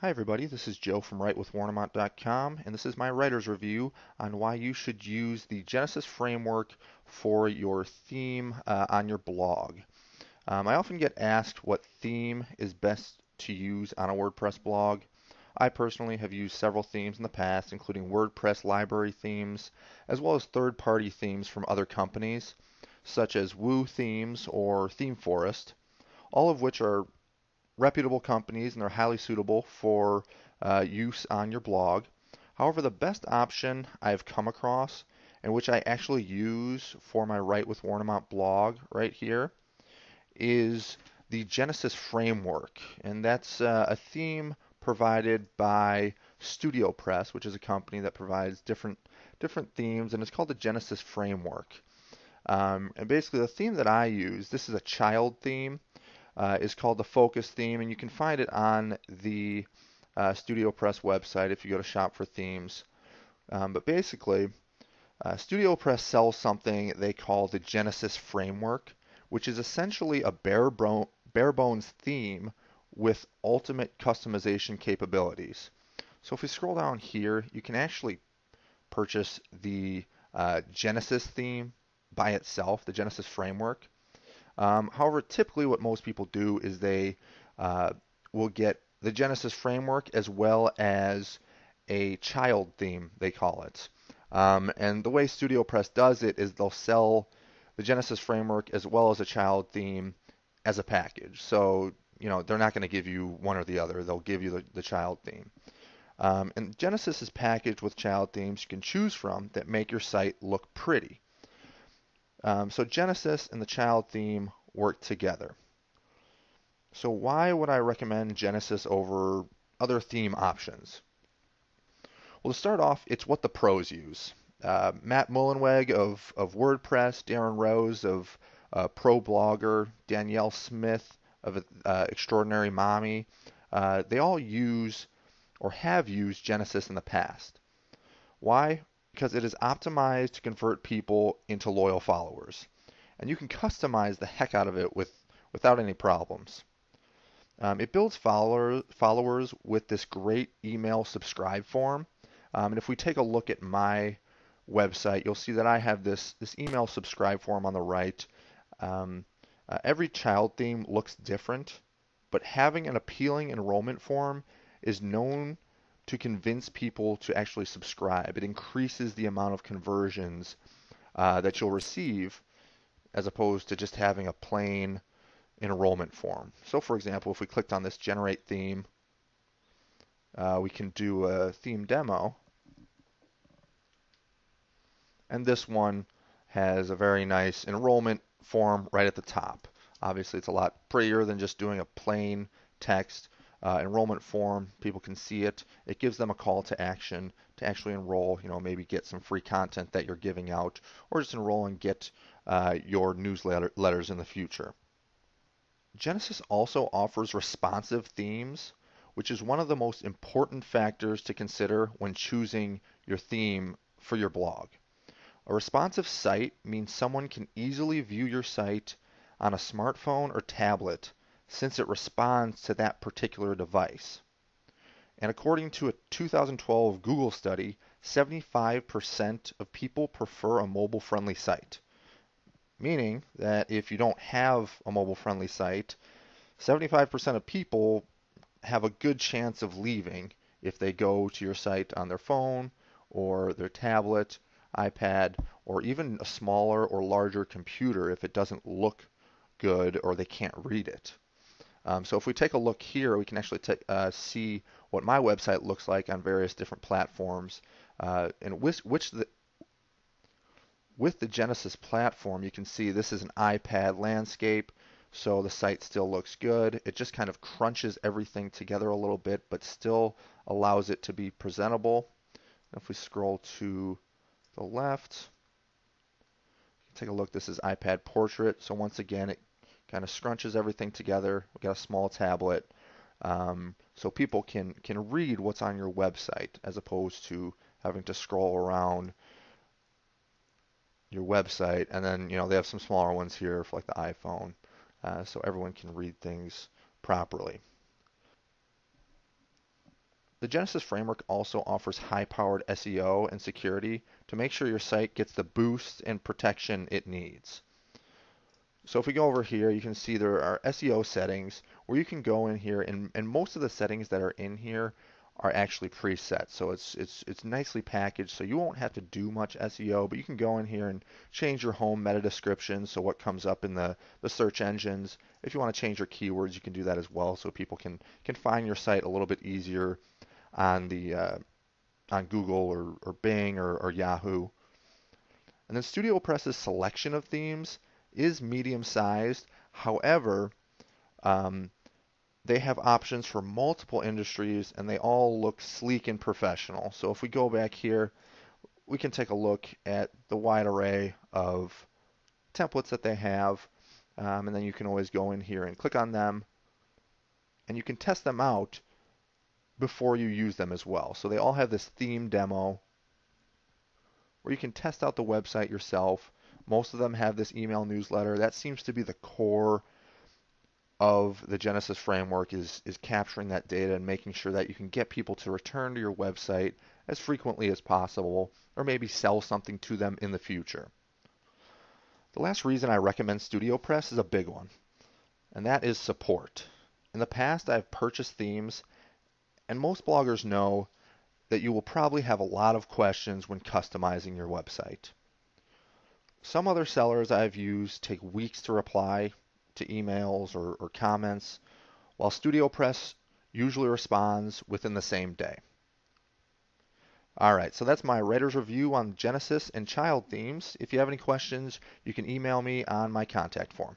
Hi everybody, this is Joe from WriteWithWarnemont.com, and this is my writer's review on why you should use the Genesis framework for your theme on your blog. I often get asked what theme is best to use on a WordPress blog. I personally have used several themes in the past, including WordPress library themes, as well as third-party themes from other companies, such as Woo Themes or ThemeForest, all of which are reputable companies and they're highly suitable for use on your blog. However, the best option I've come across, and which I actually use for my Write with Warnemont blog right here, is the Genesis framework. And that's a theme provided by StudioPress, which is a company that provides different themes, and it's called the Genesis framework. And basically, the theme that I use, this is a child theme, is called the Focus theme, and you can find it on the StudioPress website if you go to Shop for Themes. But basically, StudioPress sells something they call the Genesis framework, which is essentially a bare bones theme with ultimate customization capabilities. So if we scroll down here, you can actually purchase the Genesis theme by itself, the Genesis framework. However, typically what most people do is they will get the Genesis framework as well as a child theme, they call it. And the way StudioPress does it is they'll sell the Genesis framework as well as a child theme as a package. So, they're not going to give you one or the other. They'll give you the child theme. And Genesis is packaged with child themes you can choose from that make your site look pretty. So Genesis and the child theme work together. So why would I recommend Genesis over other theme options? Well, to start off, it's what the pros use. Matt Mullenweg of WordPress, Darren Rose of ProBlogger, Danielle Smith of Extraordinary Mommy, they all use or have used Genesis in the past. Why? Because it is optimized to convert people into loyal followers. And you can customize the heck out of it without any problems. It builds followers with this great email subscribe form. And if we take a look at my website, you'll see that I have this email subscribe form on the right. Every child theme looks different, but having an appealing enrollment form is known to convince people to actually subscribe. It increases the amount of conversions that you'll receive as opposed to just having a plain enrollment form. So for example, if we clicked on this generate theme, we can do a theme demo. And this one has a very nice enrollment form right at the top. Obviously, it's a lot prettier than just doing a plain text enrollment form. People can see it. It gives them a call to action to actually enroll, maybe get some free content that you're giving out, or just enroll and get your newsletters in the future. Genesis also offers responsive themes, which is one of the most important factors to consider when choosing your theme for your blog. A responsive site means someone can easily view your site on a smartphone or tablet since it responds to that particular device. And according to a 2012 Google study, 75% of people prefer a mobile-friendly site. Meaning that if you don't have a mobile-friendly site, 75% of people have a good chance of leaving if they go to your site on their phone or their tablet, iPad, or even a smaller or larger computer if it doesn't look good or they can't read it. So if we take a look here, we can actually see what my website looks like on various different platforms. And with the Genesis platform, you can see this is an iPad landscape, so the site still looks good. It just kind of crunches everything together a little bit, but still allows it to be presentable. If we scroll to the left, take a look. This is iPad Portrait. So once again, it kind of scrunches everything together. We've got a small tablet, so people can read what's on your website as opposed to having to scroll around your website. And then they have some smaller ones here for like the iPhone, so everyone can read things properly. The Genesis framework also offers high-powered SEO and security to make sure your site gets the boost and protection it needs. So if we go over here, you can see there are SEO settings where you can go in here, and most of the settings that are in here are actually preset. So it's nicely packaged, so you won't have to do much SEO, but you can go in here and change your home meta description, so what comes up in the search engines. If you want to change your keywords, you can do that as well, so people can find your site a little bit easier on the on Google or Bing or Yahoo. And then StudioPress's selection of themes is medium sized. However, they have options for multiple industries and they all look sleek and professional. So if we go back here, we can take a look at the wide array of templates that they have, and then you can always go in here and click on them, and you can test them out before you use them as well. So they all have this theme demo where you can test out the website yourself. Most of them have this email newsletter. That seems to be the core of the Genesis framework, is capturing that data and making sure that you can get people to return to your website as frequently as possible, or maybe sell something to them in the future. The last reason I recommend StudioPress is a big one, and that is support. In the past, I've purchased themes, and most bloggers know that you will probably have a lot of questions when customizing your website. Some other sellers I've used take weeks to reply to emails or comments, while StudioPress usually responds within the same day. Alright, so that's my writer's review on Genesis and child themes. If you have any questions, you can email me on my contact form.